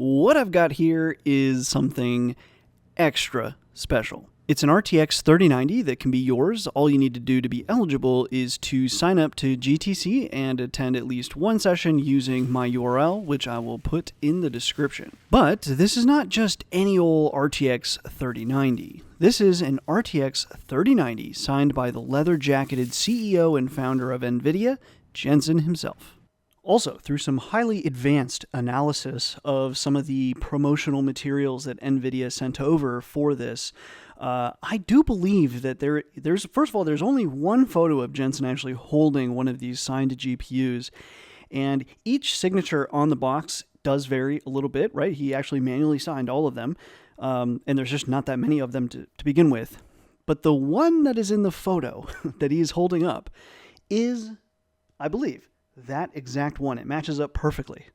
What I've got here is something extra special. It's an RTX 3090 that can be yours. All you need to do to be eligible is to sign up to GTC and attend at least one session using my URL, which I will put in the description. But this is not just any old RTX 3090. This is an RTX 3090 signed by the leather-jacketed CEO and founder of NVIDIA, Jensen himself. Also, through some highly advanced analysis of some of the promotional materials that NVIDIA sent over for this, I do believe that there's first of all, there's only one photo of Jensen actually holding one of these signed GPUs, and each signature on the box does vary a little bit, right? He actually manually signed all of them, and there's just not that many of them to begin with. But the one that is in the photo that he is holding up is, I believe, that exact one. It matches up perfectly.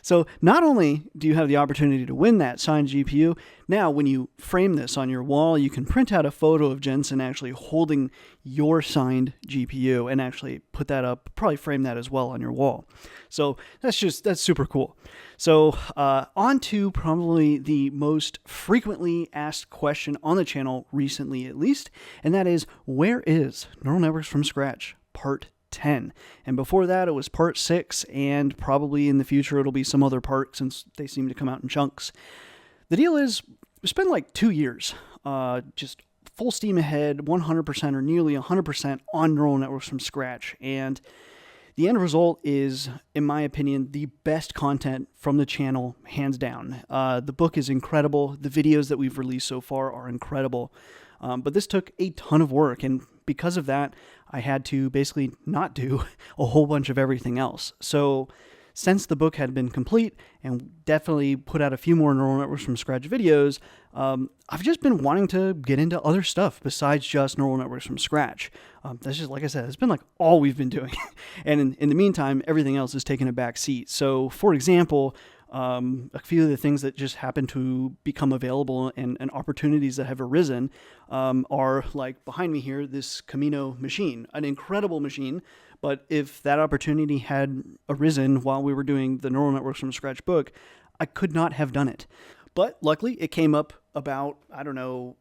So not only do you have the opportunity to win that signed GPU, now when you frame this on your wall, you can print out a photo of Jensen actually holding your signed GPU and actually put that up, probably frame that as well on your wall. So that's super cool. So on to probably the most frequently asked question on the channel recently, at least, and that is, where is Neural Networks from Scratch Part 10? And before that, it was Part 6, and probably in the future it'll be some other part since they seem to come out in chunks. The deal is, it's been like 2 years, just full steam ahead, 100% or nearly 100% on Neural Networks from Scratch, and the end result is, in my opinion, the best content from the channel, hands down. The book is incredible. The videos that we've released so far are incredible. But this took a ton of work, and because of that, I had to basically not do a whole bunch of everything else. So since the book had been complete and definitely put out a few more Neural Networks from Scratch videos, I've just been wanting to get into other stuff besides just Neural Networks from Scratch. That's just, like I said, it's been like all we've been doing. And in the meantime, everything else is taking a back seat. So for example, a few of the things that just happen to become available and opportunities that have arisen are like behind me here, this Comino machine, an incredible machine. But if that opportunity had arisen while we were doing the Neural Networks from Scratch book, I could not have done it. But luckily, it came up about, I don't know,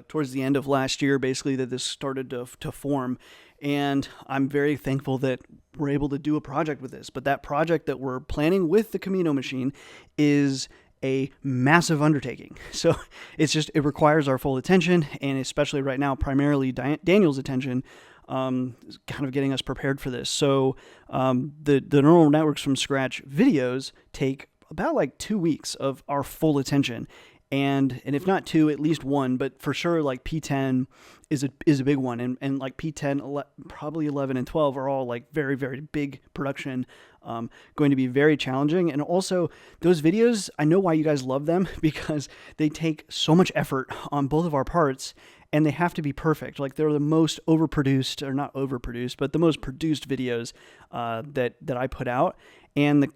towards the end of last year, basically, that this started to form. And I'm very thankful that we're able to do a project with this. But that project that we're planning with the Comino machine is a massive undertaking. So it requires our full attention, and especially right now, primarily Daniel's attention, kind of getting us prepared for this. So the Neural Networks from Scratch videos take about like 2 weeks of our full attention. And if not two, at least one, but for sure, like P10 is a big one. And like P10, probably 11 and 12 are all like very, very big production, going to be very challenging. And also those videos, I know why you guys love them, because they take so much effort on both of our parts, and they have to be perfect. Like they're the most overproduced, or not overproduced, but the most produced videos that I put out. And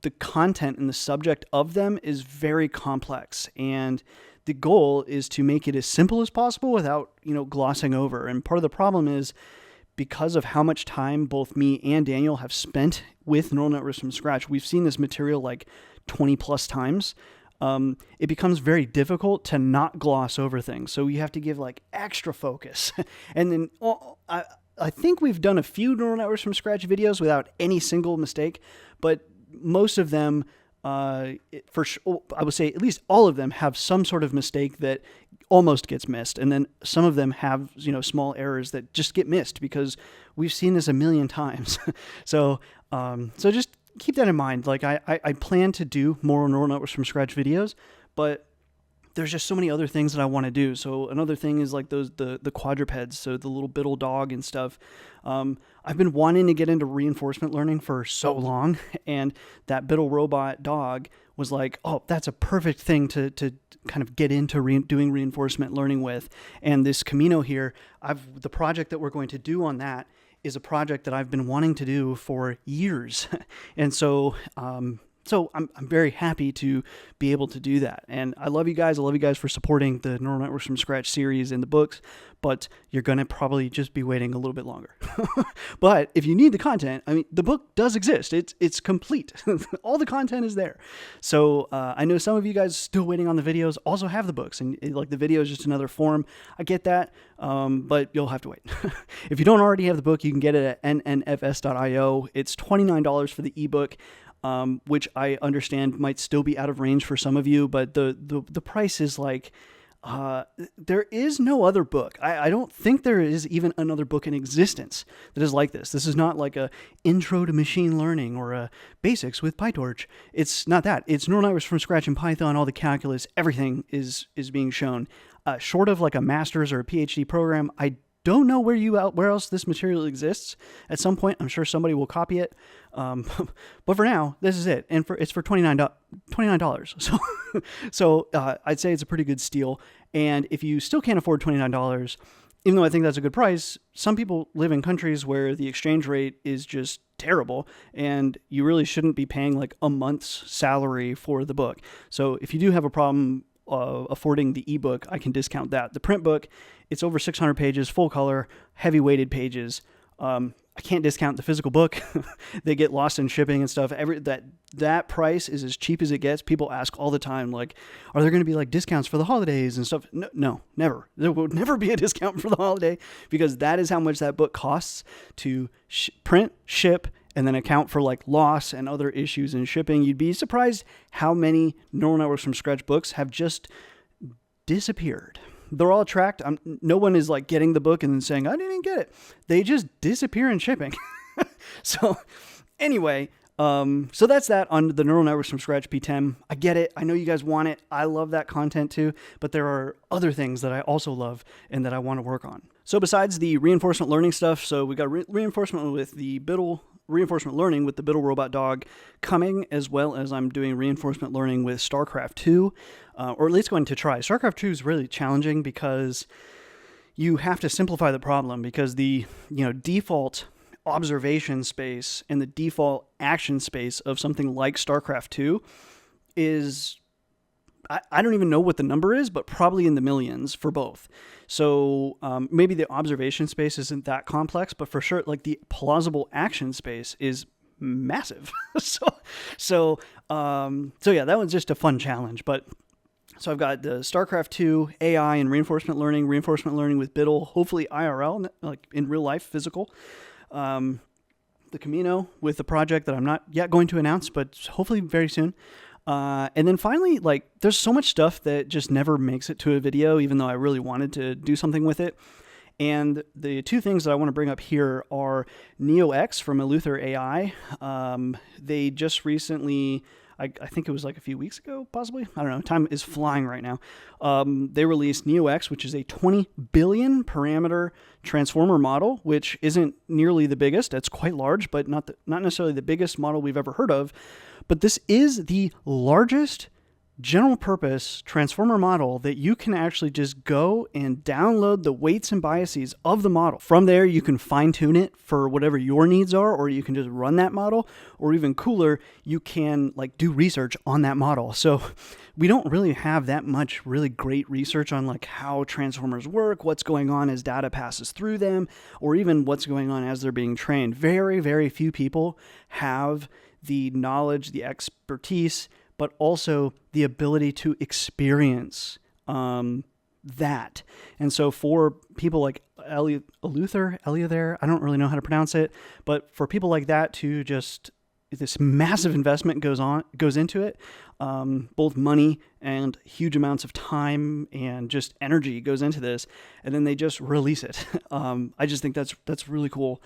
the content and the subject of them is very complex, and the goal is to make it as simple as possible without, glossing over. And part of the problem is, because of how much time both me and Daniel have spent with Neural Networks from Scratch, we've seen this material like 20 plus times. It becomes very difficult to not gloss over things. So you have to give like extra focus. And then I think we've done a few Neural Networks from Scratch videos without any single mistake, but most of them, I would say at least all of them, have some sort of mistake that almost gets missed. And then some of them have, small errors that just get missed because we've seen this a million times. So just keep that in mind. Like I plan to do more Neural Networks from Scratch videos, but there's just so many other things that I want to do. So another thing is like the quadrupeds, so the little Biddle dog and stuff. I've been wanting to get into reinforcement learning for so long, and that Biddle robot dog was like, oh, that's a perfect thing to kind of get into doing reinforcement learning with. And this Comino here, the project that we're going to do on that is a project that I've been wanting to do for years. And so So I'm very happy to be able to do that. And I love you guys. I love you guys for supporting the Neural Networks from Scratch series and the books, but you're going to probably just be waiting a little bit longer. But if you need the content, I mean, the book does exist. It's complete. All the content is there. So I know some of you guys still waiting on the videos also have the books, and like the video is just another form. I get that, but you'll have to wait. If you don't already have the book, you can get it at NNFS.io. It's $29 for the ebook. Which I understand might still be out of range for some of you, but the price is like, there is no other book. I don't think there is even another book in existence that is like this. This is not like a intro to machine learning or a basics with PyTorch. It's not that. It's neural networks from scratch in Python, all the calculus, everything is being shown. Short of like a master's or a PhD program, I don't know where else this material exists. At some point, I'm sure somebody will copy it. But for now, this is it, and it's for $29. So I'd say it's a pretty good steal. And if you still can't afford $29, even though I think that's a good price, some people live in countries where the exchange rate is just terrible, and you really shouldn't be paying like a month's salary for the book. So if you do have a problem affording the ebook, I can discount that. The print book, it's over 600 pages, full color, heavy weighted pages. I can't discount the physical book. They get lost in shipping and stuff. That price is as cheap as it gets. People ask all the time, like, are there going to be like discounts for the holidays and stuff? No, never. There will never be a discount for the holiday, because that is how much that book costs to print, ship, and then account for like loss and other issues in shipping. You'd be surprised how many Neural Networks from Scratch books have just disappeared. They're all tracked. No one is like getting the book and then saying, I didn't get it. They just disappear in shipping. So anyway, so that's that on the Neural Networks from Scratch P10. I get it. I know you guys want it. I love that content too, but there are other things that I also love and that I want to work on. So besides the reinforcement learning stuff, so we got reinforcement with the Biddle, reinforcement learning with the Biddle robot dog coming, as well as I'm doing reinforcement learning with Starcraft 2, or at least going to try. Starcraft 2 is really challenging because you have to simplify the problem, because the default observation space and the default action space of something like Starcraft 2 is, I don't even know what the number is, but probably in the millions for both. So maybe the observation space isn't that complex, but for sure, like the plausible action space is massive. So yeah, that was just a fun challenge. But so I've got the StarCraft 2 AI and reinforcement learning with Biddle, hopefully IRL, like in real life, physical. The Comino with the project that I'm not yet going to announce, but hopefully very soon. And then finally, like, there's so much stuff that just never makes it to a video, even though I really wanted to do something with it. And the two things that I want to bring up here are NeoX from Eleuther AI. They just recently, I think it was like a few weeks ago, possibly. I don't know. Time is flying right now. They released NeoX, which is a 20 billion parameter transformer model, which isn't nearly the biggest. It's quite large, but not necessarily the biggest model we've ever heard of. But this is the largest general purpose transformer model that you can actually just go and download the weights and biases of the model. From there, you can fine tune it for whatever your needs are, or you can just run that model, or even cooler, you can like do research on that model. So we don't really have that much really great research on like how transformers work, what's going on as data passes through them, or even what's going on as they're being trained. Very, very few people have the knowledge, the expertise, but also the ability to experience that. And so for people like Eleuther, I don't really know how to pronounce it, but for people like that to just, this massive investment goes into it, both money and huge amounts of time and just energy goes into this, and then they just release it. I just think that's really cool.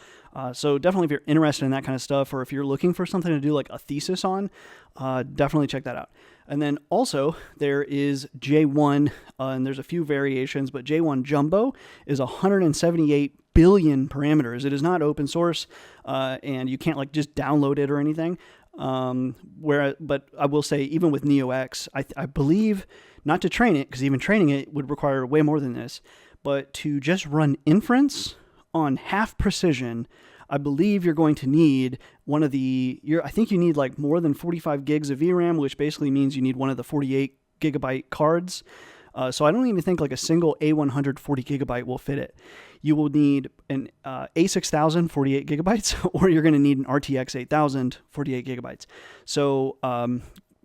So definitely, if you're interested in that kind of stuff, or if you're looking for something to do like a thesis on, definitely check that out. And then also there is J1, and there's a few variations, but J1 Jumbo is 178 billion parameters. It is not open source, and you can't like just download it or anything. But I will say, even with NeoX, I believe, not to train it, because even training it would require way more than this, but to just run inference on half precision, I believe you're going to need one of I think you need like more than 45 gigs of VRAM, which basically means you need one of the 48 gigabyte cards. So I don't even think like a single A100 40 gigabyte will fit it. You will need an A6000 48 gigabytes, or you're going to need an RTX 8000 48 gigabytes. So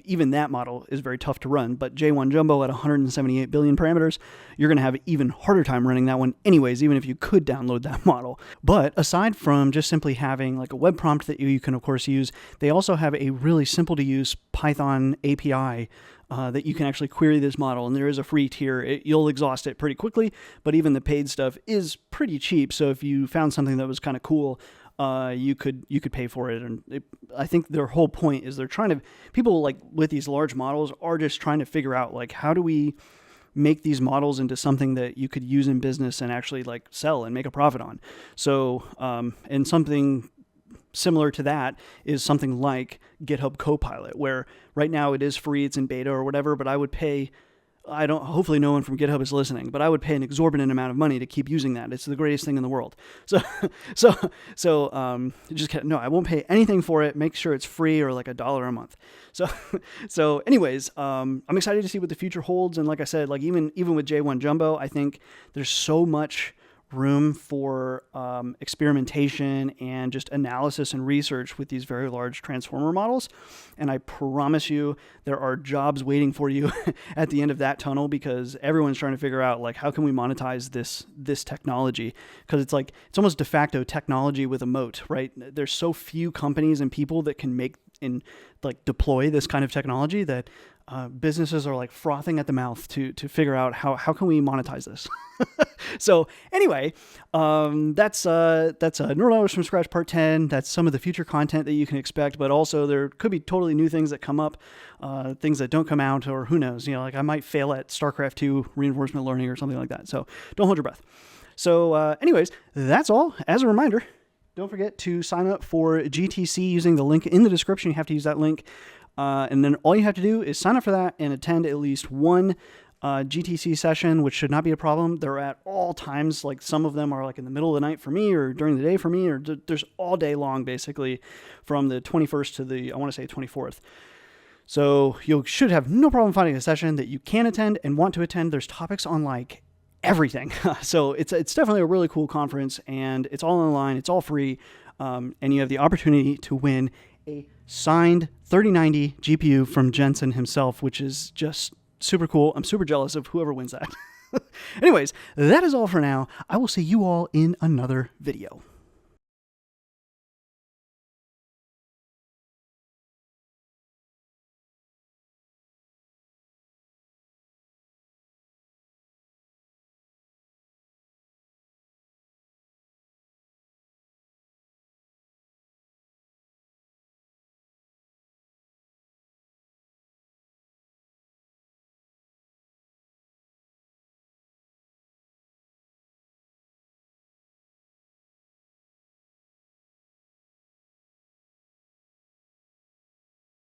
even that model is very tough to run, but J1 Jumbo at 178 billion parameters, you're going to have an even harder time running that one anyways, even if you could download that model. But aside from just simply having like a web prompt that you can of course use, they also have a really simple to use Python API that you can actually query this model, and there is a free tier. You'll exhaust it pretty quickly, but even the paid stuff is pretty cheap, so if you found something that was kind of cool, you could pay for it. And I think their whole point is people like with these large models are just trying to figure out like, how do we make these models into something that you could use in business and actually like sell and make a profit on. So and something similar to that is something like GitHub Copilot, where right now it is free, it's in beta or whatever, but I would pay, hopefully no one from GitHub is listening, but I would pay an exorbitant amount of money to keep using that. It's the greatest thing in the world. I won't pay anything for it. Make sure it's free or like $1 a month. So anyways, I'm excited to see what the future holds. And like I said, like even with J1 Jumbo, I think there's so much room for experimentation and just analysis and research with these very large transformer models. And I promise you there are jobs waiting for you at the end of that tunnel, because everyone's trying to figure out like, how can we monetize this technology? Because it's almost de facto technology with a moat, right? There's so few companies and people that can make and like deploy this kind of technology that businesses are like frothing at the mouth to figure out how can we monetize this. So anyway, that's Nerd Knowledge from Scratch Part 10. That's some of the future content that you can expect, but also there could be totally new things that come up, things that don't come out, or who knows, like I might fail at Starcraft 2 reinforcement learning or something like that. So don't hold your breath. So anyways, that's all. As a reminder, don't forget to sign up for GTC using the link in the description. You have to use that link. And then all you have to do is sign up for that and attend at least one GTC session, which should not be a problem. They're at all times. Like some of them are like in the middle of the night for me, or during the day for me, or there's all day long, basically from the 21st to the, I want to say 24th. So you should have no problem finding a session that you can attend and want to attend. There's topics on like everything. So it's definitely a really cool conference, and it's all online. It's all free. And you have the opportunity to win a signed 3090 GPU from Jensen himself, which is just super cool. I'm super jealous of whoever wins that. Anyways, that is all for now. I will see you all in another video.